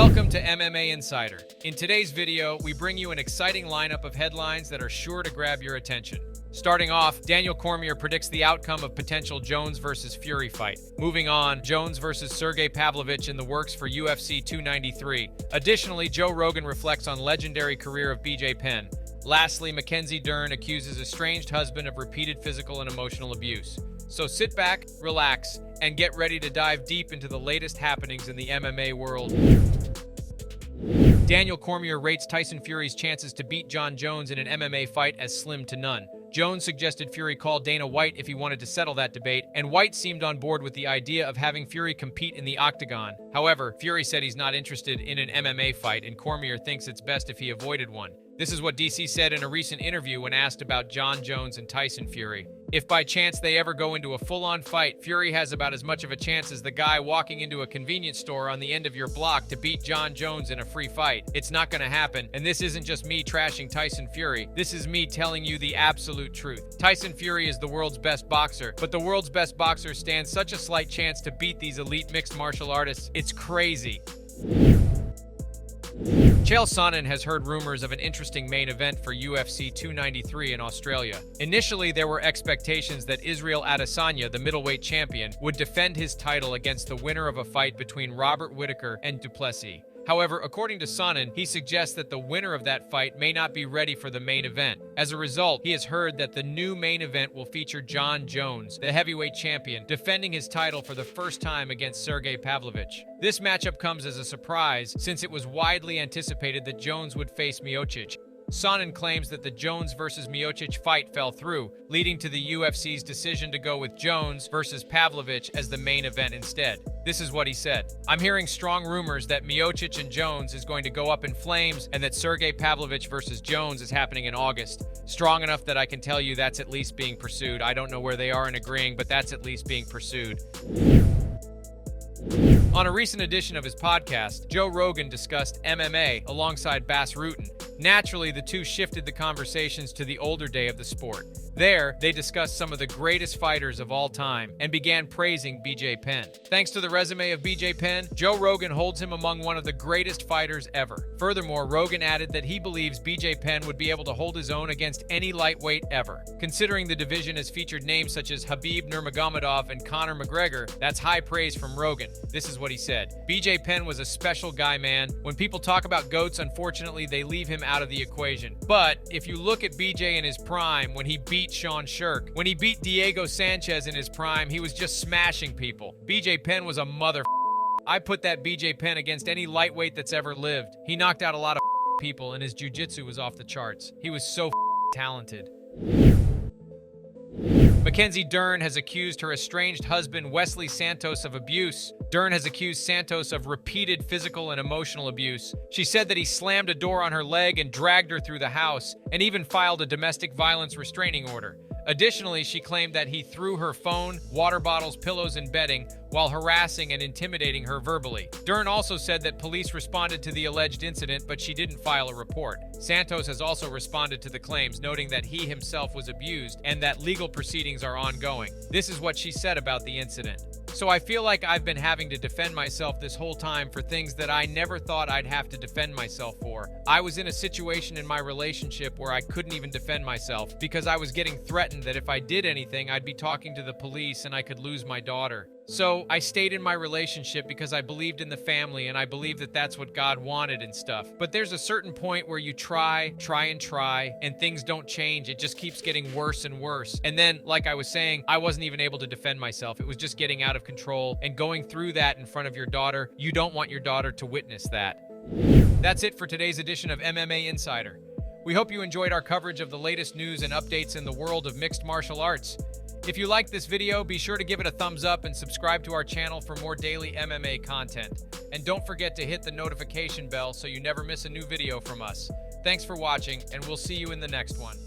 Welcome to MMA Insider. In today's video, we bring you an exciting lineup of headlines that are sure to grab your attention. Starting off, Daniel Cormier predicts the outcome of potential Jones versus Fury fight. Moving on, Jones versus Sergey Pavlovich in the works for UFC 293. Additionally, Joe Rogan reflects on legendary career of BJ Penn. Lastly, Mackenzie Dern accuses estranged husband of repeated physical and emotional abuse. So sit back, relax, and get ready to dive deep into the latest happenings in the MMA world. Daniel Cormier rates Tyson Furys' chances to beat Jon Jones in an MMA fight as slim to none. Jones suggested Fury call Dana White if he wanted to settle that debate, and White seemed on board with the idea of having Fury compete in the octagon. However, Fury said he's not interested in an MMA fight, and Cormier thinks it's best if he avoided one. This is what DC said in a recent interview when asked about Jon Jones and Tyson Fury. If by chance they ever go into a full-on fight, Fury has about as much of a chance as the guy walking into a convenience store on the end of your block to beat Jon Jones in a free fight. It's not going to happen, and this isn't just me trashing Tyson Fury. This is me telling you the absolute truth. Tyson Fury is the world's best boxer, but the world's best boxer stands such a slight chance to beat these elite mixed martial artists. It's crazy. Chael Sonnen has heard rumors of an interesting main event for UFC 293 in Australia. Initially, there were expectations that Israel Adesanya, the middleweight champion, would defend his title against the winner of a fight between Robert Whittaker and Du Plessis. However, according to Sonnen, he suggests that the winner of that fight may not be ready for the main event. As a result, he has heard that the new main event will feature Jon Jones, the heavyweight champion, defending his title for the first time against Sergey Pavlovich. This matchup comes as a surprise since it was widely anticipated that Jones would face Miocic. Sonnen claims that the Jones versus Miocic fight fell through, leading to the UFC's decision to go with Jones versus Pavlovich as the main event instead. This is what he said. "I'm hearing strong rumors that Miocic and Jones is going to go up in flames and that Sergey Pavlovich versus Jones is happening in August. Strong enough that I can tell you that's at least being pursued. I don't know where they are in agreeing, but that's at least being pursued." On a recent edition of his podcast, Joe Rogan discussed MMA alongside Bas Rutten. Naturally, the two shifted the conversations to the older day of the sport. There, they discussed some of the greatest fighters of all time and began praising BJ Penn. Thanks to the resume of BJ Penn, Joe Rogan holds him among one of the greatest fighters ever. Furthermore, Rogan added that he believes BJ Penn would be able to hold his own against any lightweight ever. Considering the division has featured names such as Khabib Nurmagomedov and Conor McGregor, that's high praise from Rogan. This is what he said. "BJ Penn was a special guy, man. When people talk about GOATs, unfortunately, they leave him out of the equation. But if you look at BJ in his prime, when he beat Sean Shirk, when he beat Diego Sanchez in his prime, he was just smashing people. BJ Penn was a mother. I put that BJ Penn against any lightweight that's ever lived. He knocked out a lot of people, and his jiu-jitsu was off the charts. He was so talented." Mackenzie Dern has accused her estranged husband Wesley Santos of abuse. Dern has accused Santos of repeated physical and emotional abuse. She said that he slammed a door on her leg and dragged her through the house, and even filed a domestic violence restraining order. Additionally, she claimed that he threw her phone, water bottles, pillows, and bedding while harassing and intimidating her verbally. Dern also said that police responded to the alleged incident, but she didn't file a report. Santos has also responded to the claims, noting that he himself was abused and that legal proceedings are ongoing. This is what she said about the incident. "So I feel like I've been having to defend myself this whole time for things that I never thought I'd have to defend myself for. I was in a situation in my relationship where I couldn't even defend myself because I was getting threatened that if I did anything, I'd be talking to the police and I could lose my daughter. So I stayed in my relationship because I believed in the family and I believed that that's what God wanted and stuff. But there's a certain point where you try, and things don't change. It just keeps getting worse and worse. And then, like I was saying, I wasn't even able to defend myself. It was just getting out of control. And going through that in front of your daughter, you don't want your daughter to witness that." That's it for today's edition of MMA Insider. We hope you enjoyed our coverage of the latest news and updates in the world of mixed martial arts. If you liked this video, be sure to give it a thumbs up and subscribe to our channel for more daily MMA content. And don't forget to hit the notification bell so you never miss a new video from us. Thanks for watching, and we'll see you in the next one.